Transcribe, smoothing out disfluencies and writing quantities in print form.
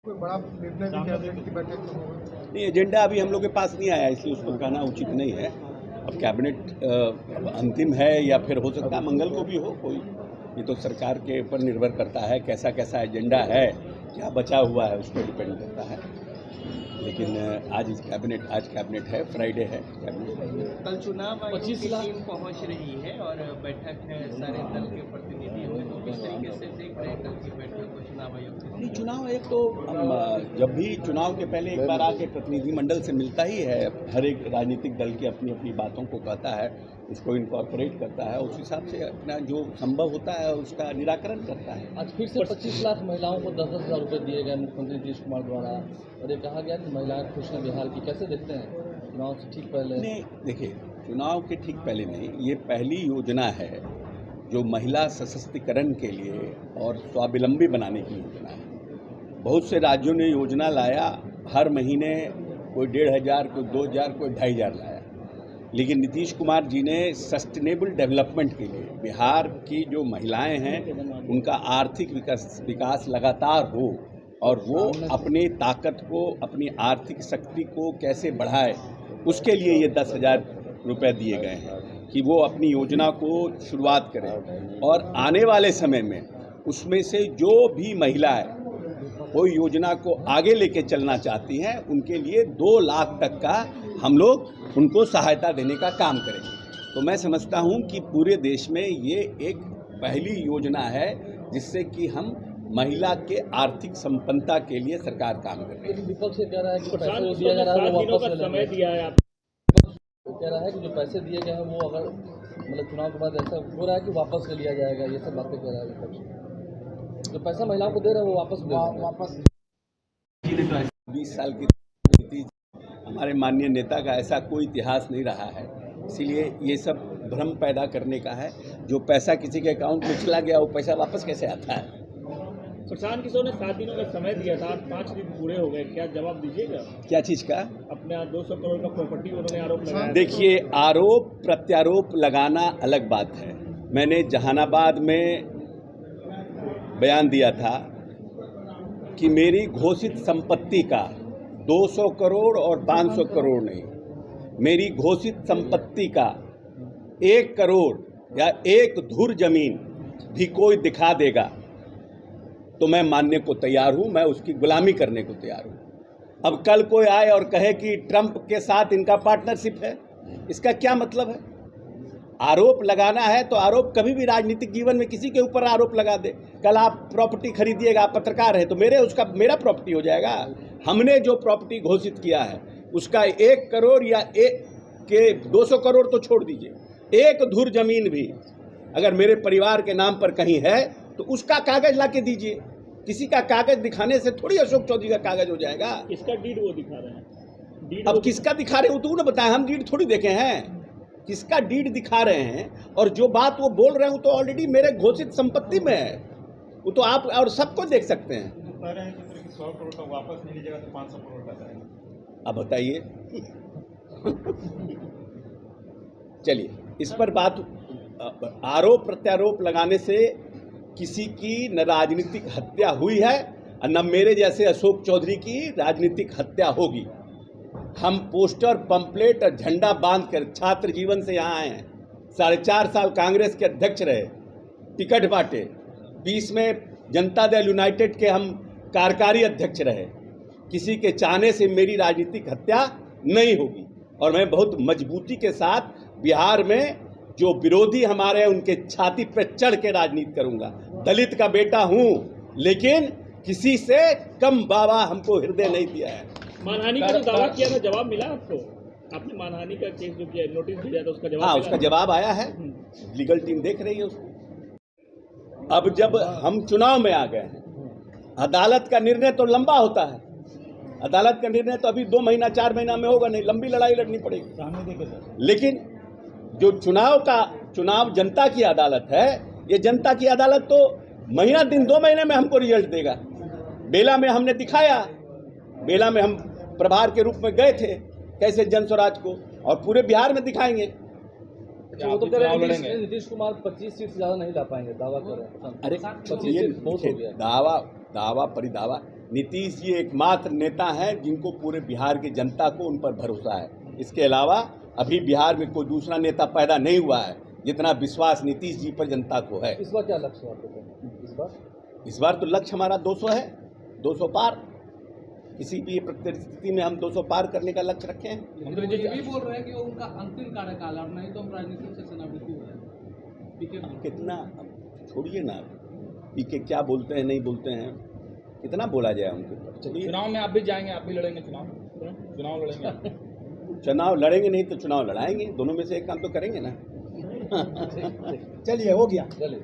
कोई बड़ा निर्णय भी कैबिनेट की बैठक में होगा? नहीं, एजेंडा अभी हम लोग के पास नहीं आया, इसलिए उस पर कहना उचित नहीं है। अब कैबिनेट अब अंतिम है या फिर हो सकता है मंगल को भी हो कोई, ये तो सरकार के ऊपर निर्भर करता है कैसा कैसा एजेंडा है, क्या बचा हुआ है उस पर डिपेंड करता है। लेकिन आज कैबिनेट है, फ्राइडे है कैबिनेट। कल चुनाव आयोग की टीम पहुंच रही है और बैठक है, सारे दल के प्रतिनिधि होंगे, तो किस तरीके से देख रहे हैं कल की बैठक को चुनाव आयोग? नहीं, चुनाव आयोग तो जब भी चुनाव के पहले एक बार आके प्रतिनिधिमंडल से मिलता ही है, हर एक राजनीतिक दल की अपनी अपनी बातों को कहता है, उसको इनकॉर्पोरेट करता है, उस हिसाब से अपना जो संभव होता है उसका निराकरण करता है। आज फिर से 25 लाख महिलाओं को 10-10 हज़ार रुपये दिए गए मुख्यमंत्री नीतीश कुमार द्वारा, और ये कहा गया कि महिलाएं खुश हैं बिहार की। कैसे देखते हैं चुनाव से ठीक पहले? नहीं, देखिए, चुनाव के ठीक पहले नहीं, ये पहली योजना है जो महिला सशक्तिकरण के लिए और स्वावलंबी बनाने की योजना है। बहुत से राज्यों ने योजना लाया, हर महीने कोई 1,500, कोई 2,000, कोई 2,500 लाया, लेकिन नीतीश कुमार जी ने सस्टेनेबल डेवलपमेंट के लिए बिहार की जो महिलाएं हैं उनका आर्थिक विकास लगातार हो और वो अपनी ताकत को, अपनी आर्थिक शक्ति को कैसे बढ़ाए, उसके लिए ये 10,000 रुपये दिए गए हैं कि वो अपनी योजना को शुरुआत करें। और आने वाले समय में उसमें से जो भी महिलाएं कोई योजना को आगे लेके चलना चाहती हैं उनके लिए 2 लाख तक का हम लोग उनको सहायता देने का काम करेंगे। तो मैं समझता हूं कि पूरे देश में ये एक पहली योजना है जिससे कि हम महिला के आर्थिक संपन्नता के लिए सरकार काम कर रही है। विपक्ष कह रहा है कि पैसे दिया जा रहा है वो वापस समय दिया है, कह रहा है कि जो पैसे दिए गए हैं वो अगर मतलब चुनाव के बाद ऐसा हो रहा है कि वापस ले लिया जाएगा, ये सब बातें कह रहा है विपक्ष। जो पैसा महिलाओं को दे रहे हैं वो वापस 20 साल की नीति हमारे माननीय नेता का ऐसा कोई इतिहास नहीं रहा है, इसीलिए ये सब भ्रम पैदा करने का है। जो पैसा किसी के अकाउंट में चला गया वो पैसा वापस कैसे आता है? प्रशांत किशोर ने 7 दिनों का समय दिया था, 5 दिन पूरे हो गए, क्या जवाब दीजिएगा? क्या चीज़ का? अपने 200 करोड़ का प्रॉपर्टी उन्होंने आरोप लगाया। देखिए, आरोप प्रत्यारोप लगाना अलग बात है। मैंने जहानाबाद में बयान दिया था कि मेरी घोषित संपत्ति का 200 करोड़ और 500 करोड़ नहीं, मेरी घोषित संपत्ति का 1 करोड़ या 1 धुर जमीन भी कोई दिखा देगा तो मैं मानने को तैयार हूं, मैं उसकी गुलामी करने को तैयार हूं। अब कल कोई आए और कहे कि ट्रंप के साथ इनका पार्टनरशिप है, इसका क्या मतलब है? आरोप लगाना है तो आरोप कभी भी राजनीतिक जीवन में किसी के ऊपर आरोप लगा दे। कल आप प्रॉपर्टी खरीदिएगा, आप पत्रकार है तो मेरा प्रॉपर्टी हो जाएगा। हमने जो प्रॉपर्टी घोषित किया है उसका 1 करोड़ या 200 करोड़ तो छोड़ दीजिए, 1 धुर जमीन भी अगर मेरे परिवार के नाम पर कहीं है तो उसका कागज ला के दीजिए। किसी का कागज दिखाने से थोड़ी अशोक चौधरी का कागज हो जाएगा। इसका डीड वो दिखा रहे हैं। अब किसका दिखा रहे हो तो उन्हें बताएं, हम डीड थोड़ी देखे हैं। किसका डीड दिखा रहे हैं और जो बात वो बोल रहे हो तो ऑलरेडी मेरे घोषित संपत्ति में है, वो तो आप और सबको देख सकते हैं। 100 करोड़ का वापस नहीं लीजिएगा तो 500 करोड़ का जाएगा। अब बताइए चलिए, इस पर बात आरोप प्रत्यारोप लगाने से किसी की न राजनीतिक हत्या हुई है और न मेरे जैसे अशोक चौधरी की राजनीतिक हत्या होगी। हम पोस्टर, पंपलेट और झंडा बांधकर छात्र जीवन से यहाँ आए हैं। 4.5 साल कांग्रेस के अध्यक्ष रहे, टिकट बांटे, 20 में जनता दल यूनाइटेड के हम कार्यकारी अध्यक्ष रहे। किसी के चाहने से मेरी राजनीतिक हत्या नहीं होगी और मैं बहुत मजबूती के साथ बिहार में जो विरोधी हमारे हैं उनके छाती पर चढ़ के राजनीति करूंगा। दलित का बेटा हूं लेकिन किसी से कम बाबा हमको हृदय नहीं दिया है। मानहानि का दावा किया था, जवाब मिला आपको? आपने मानहानि का केस जो किया, नोटिस दिया था, उसका जवाब? हाँ, उसका जवाब आया है, लीगल टीम देख रही है उसको। अब जब हम चुनाव में आ गए हैं, अदालत का निर्णय तो लंबा होता है। अदालत का निर्णय तो अभी 2 महीना 4 महीना में होगा नहीं, लंबी लड़ाई लड़नी पड़ेगी। लेकिन जो चुनाव जनता की अदालत है, ये जनता की अदालत तो महीना दिन 2 महीने में हमको रिजल्ट देगा। बेला में हमने दिखाया, बेला में हम प्रभार के रूप में गए थे कैसे जन स्वराज को, और पूरे बिहार में दिखाएंगे। वो तो कह रहे हैं नीतीश कुमार 25 सीट से ज़्यादा नहीं ला पाएंगे, दावा कर रहे हैं। अरे 25 सीट बहुत हो गया। दावा परिदावा नीतीश जी एकमात्र नेता हैं जिनको पूरे बिहार की जनता को उन पर भरोसा है। इसके अलावा अभी बिहार में कोई दूसरा नेता पैदा नहीं हुआ है जितना विश्वास नीतीश जी पर जनता को है। इस बार क्या लक्ष्य है आपका? इस बार तो लक्ष्य हमारा 200 है, 200 पार। किसी भी परिस्थिति में हम 200 पार करने का लक्ष्य रखे हैं। मंत्री जी भी बोल रहे हैं कि वो उनका अंतिम कार्यकाल है, नहीं तो हम राजनीति से सेनापति हो जाए। कितना छोड़िए ना, पीके क्या बोलते हैं नहीं बोलते हैं, कितना बोला जाए उनके ऊपर। चुनाव में आप भी जाएंगे, आप भी लड़ेंगे चुनाव लड़ेंगे? चुनाव लड़ेंगे नहीं तो चुनाव लड़ाएंगे, दोनों में से एक काम तो करेंगे ना। चलिए, हो गया। चलिए।